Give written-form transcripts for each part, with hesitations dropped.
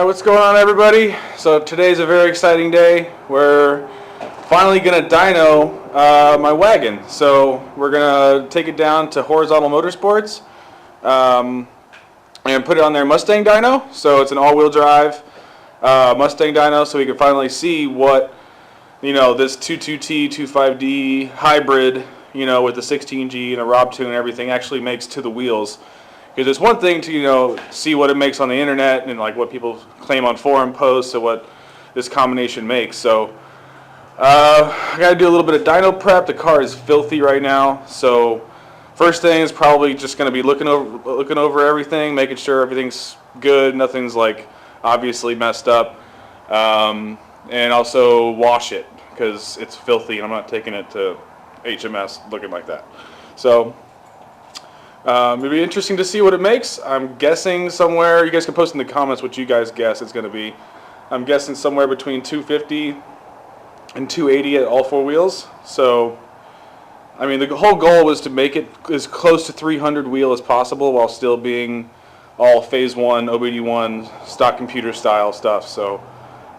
What's going on, everybody? So today's a very exciting day. We're finally gonna dyno my wagon. So we're gonna take it down to Horizontal Motorsports and put it on their Mustang Dyno. So it's an all-wheel drive Mustang Dyno, so we can finally see what, you know, this 22T 25D hybrid, you know, with the 16G and a Rob tune and everything actually makes to the wheels. Because it's one thing to, you know, see what it makes on the internet and like what people claim on forum posts and what this combination makes. So I got to do a little bit of dyno prep. The car is filthy right now, so first thing is probably just going to be looking over everything, making sure everything's good, nothing's like obviously messed up, and also wash it because it's filthy and I'm not taking it to HMS looking like that. So it'd be interesting to see what it makes. I'm guessing somewhere, you guys can post in the comments what you guys guess it's going to be. I'm guessing somewhere between 250 and 280 at all four wheels. So, I mean, the whole goal was to make it as close to 300 wheel as possible while still being all phase 1, OBD1, stock computer style stuff. So,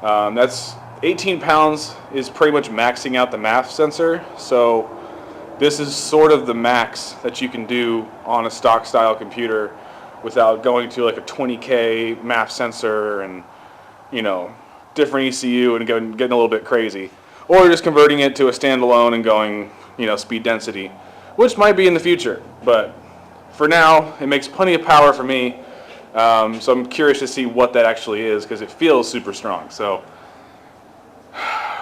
that's 18 pounds is pretty much maxing out the MAF sensor. So, this is sort of the max that you can do on a stock style computer without going to like a 20K MAF sensor and, you know, different ECU and getting a little bit crazy. Or just converting it to a standalone and going, you know, speed density, which might be in the future. But for now, it makes plenty of power for me. So I'm curious to see what that actually is because it feels super strong. So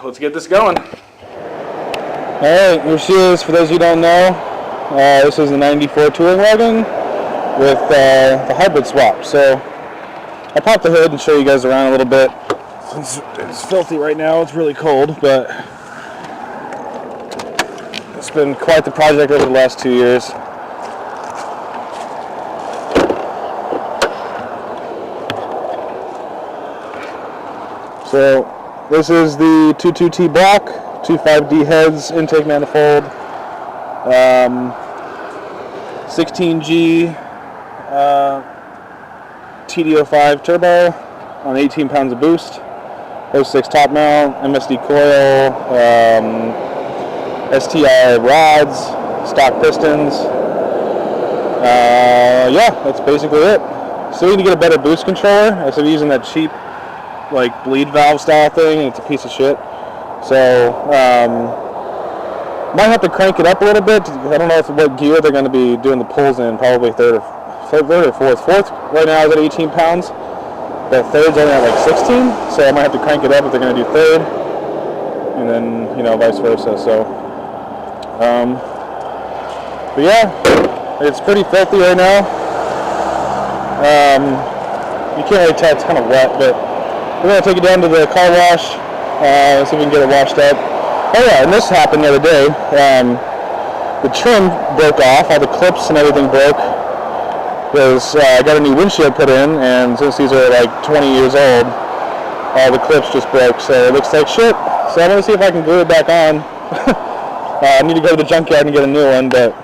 let's get this going. Alright, here she is. For those of you who don't know, this is the 94 touring wagon with the hybrid swap. So I'll pop the hood and show you guys around a little bit. Since it's filthy right now, it's really cold, but it's been quite the project over the last 2 years. So this is the 22T block. 25D heads, intake manifold, 16G TD05 turbo on 18 pounds of boost, 06 top mount, MSD coil, STI rods, stock pistons. Yeah, that's basically it. So we need to get a better boost controller instead of using that cheap like bleed valve style thing, and it's a piece of shit. So, might have to crank it up a little bit. I don't know what gear they're going to be doing the pulls in, probably third or fourth. Fourth right now is at 18 pounds, but third's only at like 16, so I might have to crank it up if they're going to do third, and then, you know, vice versa. So, but yeah, it's pretty filthy right now. You can't really tell, it's kind of wet, but we're going to take it down to the car wash. See if we can get it washed up. Oh yeah, and this happened the other day. The trim broke off, all the clips and everything broke. Because I got a new windshield put in, and since these are like 20 years old, all the clips just broke, so it looks like shit. So I'm going to see if I can glue it back on. I need to go to the junkyard and get a new one, but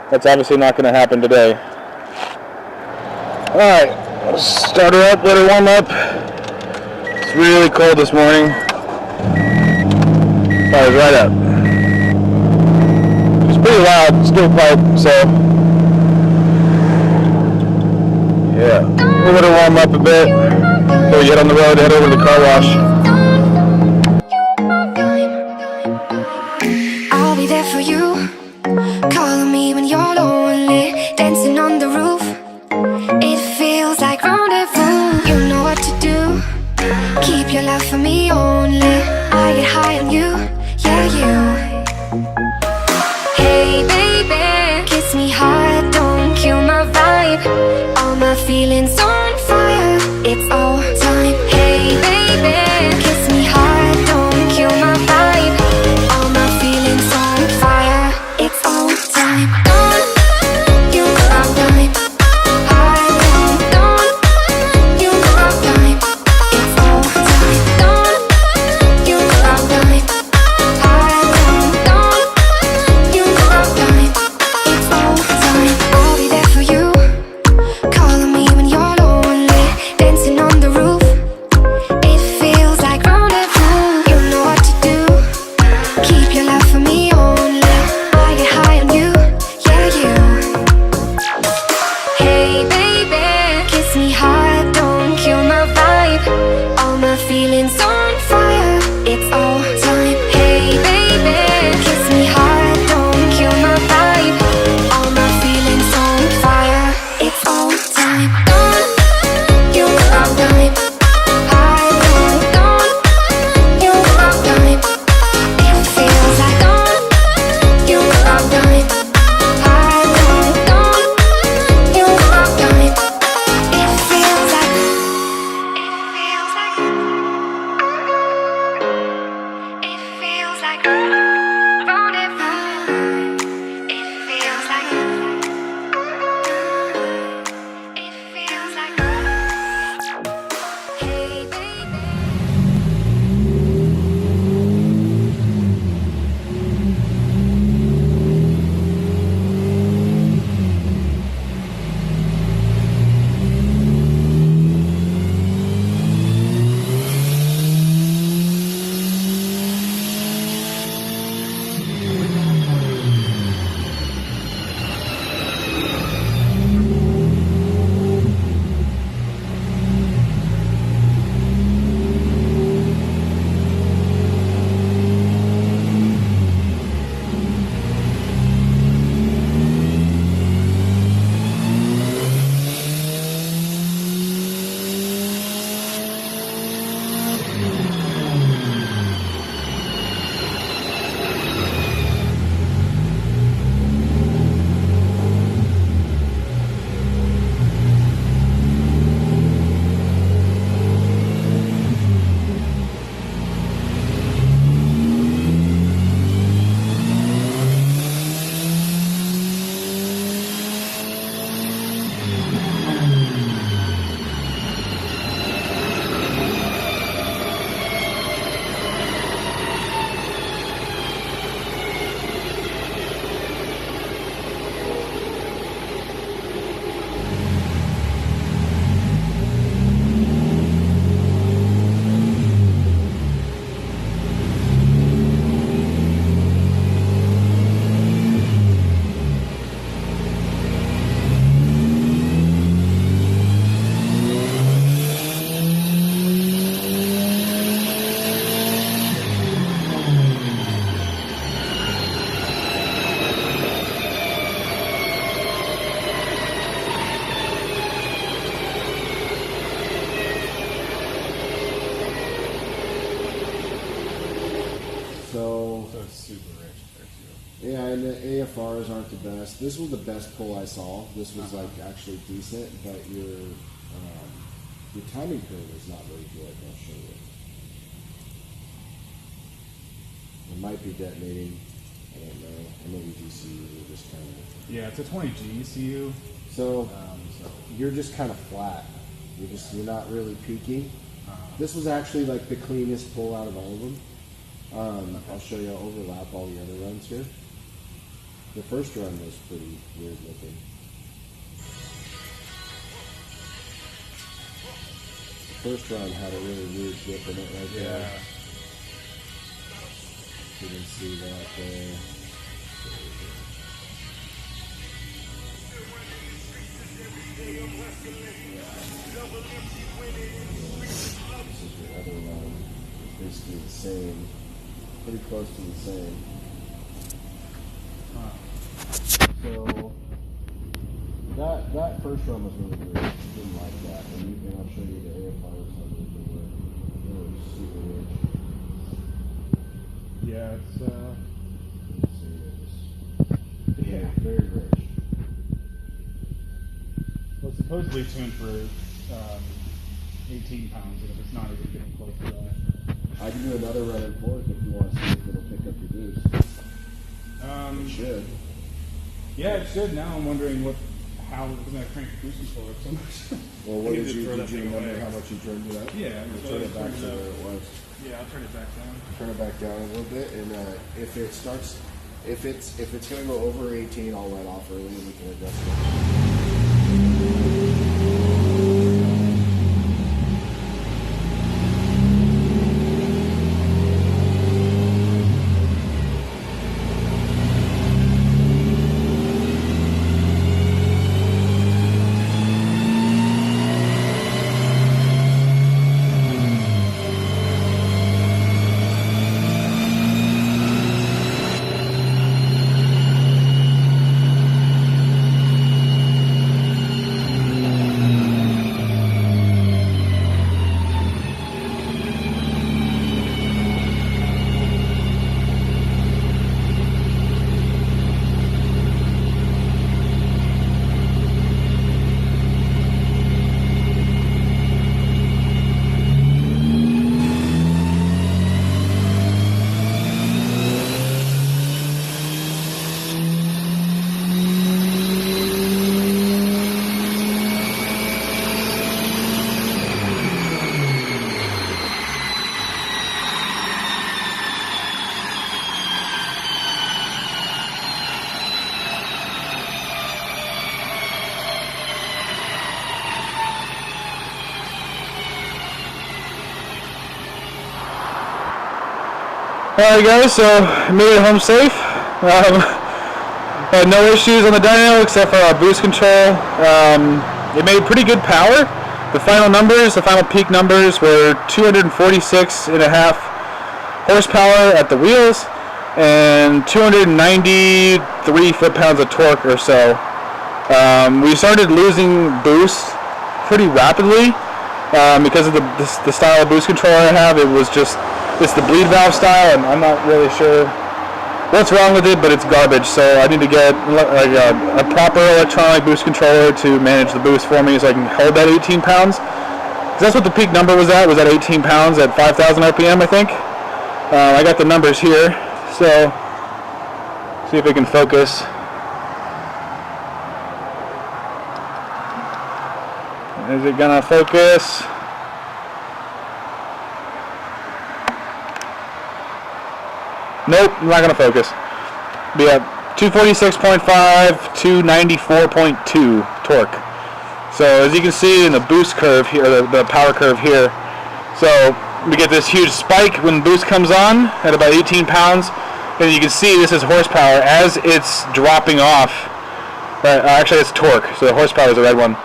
that's obviously not going to happen today. Alright, let's start her up, let her warm up. It's really cold this morning. Fire's right up. It's pretty loud stove pipe, so yeah. We'll let her warm up a bit before we get on the road, head over to the car wash. I'll be there for you, calling me when you're lonely, dancing on the roof. It feels like rendezvous. You know what to do. Keep your love for me only. I get high on you, yeah, you. Hey baby, kiss me hard, don't kill my vibe. All my feelings on fire, it's all time. Hey baby, kiss me hard, don't kill my vibe. All my feelings on fire, it's all time. Don't you know I'm time. You know I'm time. It's all time. Don't feelings on fire. It's all time. Hey baby, kiss me hard, don't kill my vibe. All my feelings on fire. It's all time. Don't you stop time. I don't you stop time. It feels like don't you stop time. I don't you stop time. It feels like hey baby. So it's super rich there too. yeah, and the AFRs aren't the best. This was the best pull I saw. This was like actually decent, but your timing curve is not very good. I'll show you. It might be detonating. I don't know. I know EGCUs are just kind of. Yeah, it's a 20G ECU. So you're just kind of flat. You're not really peaking. This was actually like the cleanest pull out of all of them. I'll show you. I'll overlap all the other runs here. The first run was pretty weird looking. The first run had a really weird dip in it right there. You can see that there. This is your other run. It's basically the same. Pretty close to the same. So that first run was really weird. Didn't like that. And I'll show you the AFRs how they were super rich. Yeah, it's Yeah, very rich. well, it's supposedly tuned for 18 pounds, and if it's not even getting close to that. I can do another run and forth if you want to see if it'll pick up your boost. It should. Yeah, it should. Now I'm wondering how it's going to crank the boosting forward so much. Well, what I need did to you throw that thing remember away. how much you turned it up? Yeah, You so turn I it back turned to it where up. it was. Yeah, I'll turn it back down. Turn it back down a little bit, and if it starts, if it's going to go over 18, I'll let off early and we can adjust it. Alright guys, so made it home safe. Had no issues on the dyno except for our boost control. It made pretty good power. The final numbers, the final peak numbers were 246.5 horsepower at the wheels and 293 foot-pounds of torque or so. We started losing boost pretty rapidly because of the style of boost control I have. It's the bleed valve style, and I'm not really sure what's wrong with it, but it's garbage. So I need to get like a proper electronic boost controller to manage the boost for me, so I can hold that 18 pounds. Because that's what the peak number was at 18 pounds at 5,000 RPM, I think. I got the numbers here, so see if we can focus. Is it gonna focus? Nope, not gonna focus. Be at 246.5, 294.2 torque. So as you can see in the boost curve here, the power curve here, so we get this huge spike when boost comes on at about 18 pounds, and you can see this is horsepower as it's dropping off. Actually, it's torque, so the horsepower is the red one.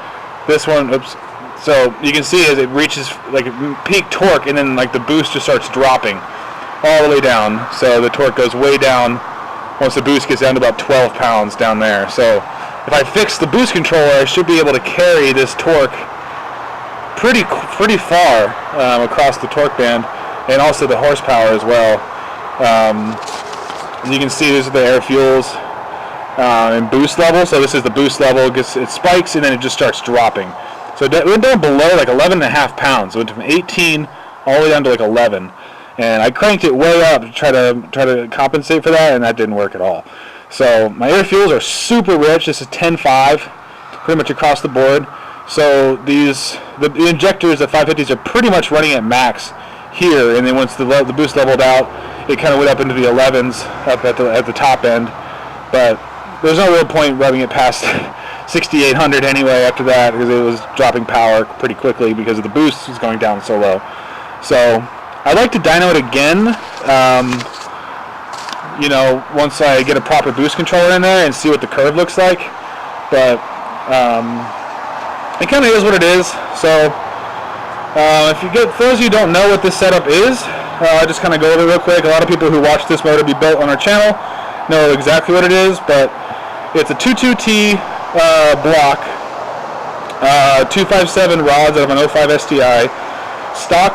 This one, oops. So you can see as it reaches like peak torque, and then like the boost just starts dropping all the way down. So the torque goes way down once the boost gets down to about 12 pounds down there. So if I fix the boost controller, I should be able to carry this torque pretty far across the torque band, and also the horsepower as well. As you can see, these are the air fuels and boost level. So this is the boost level. It spikes and then it just starts dropping. So it went down below like 11.5 pounds. So it went from 18 all the way down to like 11. And I cranked it way up to try to compensate for that, and that didn't work at all. So my air fuels are super rich. This is 10.5, pretty much across the board. So the injectors at 550s are pretty much running at max here, and then once the boost leveled out, it kind of went up into the 11s up at the top end. But there's no real point rubbing it past 6,800 anyway after that, because it was dropping power pretty quickly because of the boost was going down so low. So I'd like to dyno it again, once I get a proper boost controller in there and see what the curve looks like. But it kind of is what it is. So for those of you who don't know what this setup is, I'll just kind of go over it real quick. A lot of people who watch this motor be built on our channel know exactly what it is, but it's a 22T block, 257 rods out of an 05 STI, stock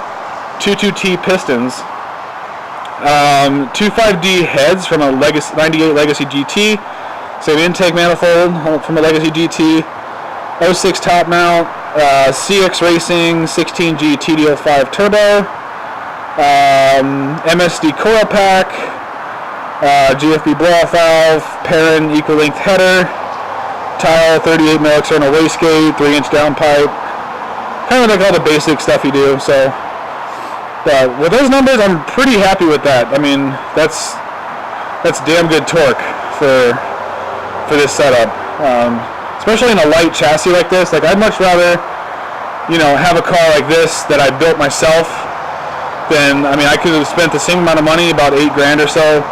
22T pistons, 25D heads from a 98 Legacy GT, same intake manifold from a Legacy GT, 06 top mount, CX Racing 16G TD05 turbo, MSD coil pack, GFB blow-off valve, Perrin equal length header, tile 38 mil external wastegate, 3-inch downpipe, kind of like all the basic stuff you do. So with those numbers, I'm pretty happy with that. I mean, that's damn good torque for this setup, especially in a light chassis like this. Like, I'd much rather have a car like this that I built myself than, I mean, I could have spent the same amount of money, about $8,000 or so,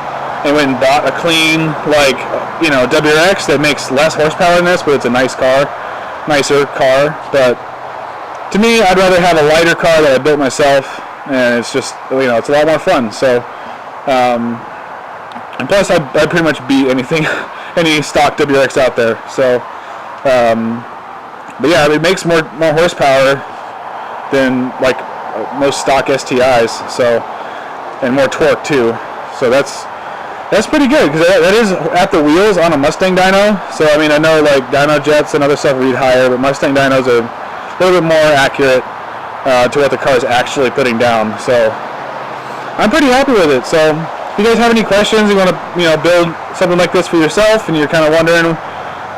and went and bought a clean, like, WRX that makes less horsepower than this, but it's a nicer car. But to me, I'd rather have a lighter car that I built myself, and it's just, it's a lot more fun. So, and plus, I pretty much beat any stock WRX out there. So, but yeah, it makes more horsepower than like most stock STIs. So, and more torque too. So that's pretty good, because that is at the wheels on a Mustang dyno. So I mean, I know like dyno jets and other stuff read higher, but Mustang dynos are a little bit more accurate to what the car is actually putting down. So I'm pretty happy with it. So if you guys have any questions, you want to build something like this for yourself, and you're kind of wondering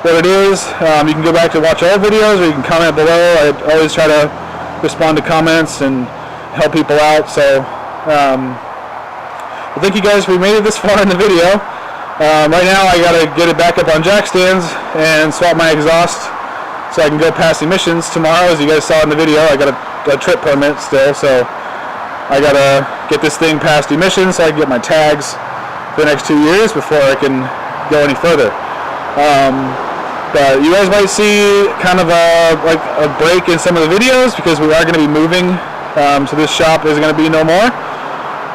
what it is, you can go back to watch all videos, or you can comment below. I always try to respond to comments and help people out. So well, thank you guys for made it this far in the video. Right now I gotta get it back up on jack stands and swap my exhaust so I can go pass emissions tomorrow. As you guys saw in the video, I got a trip permit still, so I gotta get this thing past emissions so I can get my tags for the next 2 years before I can go any further. But you guys might see kind of a break in some of the videos because we are going to be moving. So this shop is going to be no more.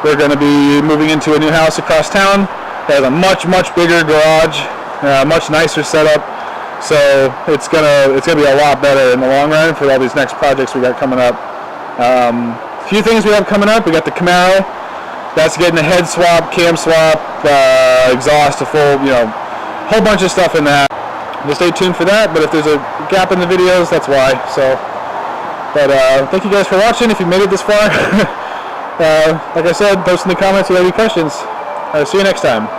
We're going to be moving into a new house across town. It has a much bigger garage, much nicer setup. So it's gonna be a lot better in the long run for all these next projects we got coming up. A few things we have coming up. We got the Camaro. That's getting a head swap, cam swap, exhaust, a full, whole bunch of stuff in that. Just stay tuned for that. But if there's a gap in the videos, that's why. So, but thank you guys for watching. If you made it this far, like I said, post in the comments if you have any questions. See you next time.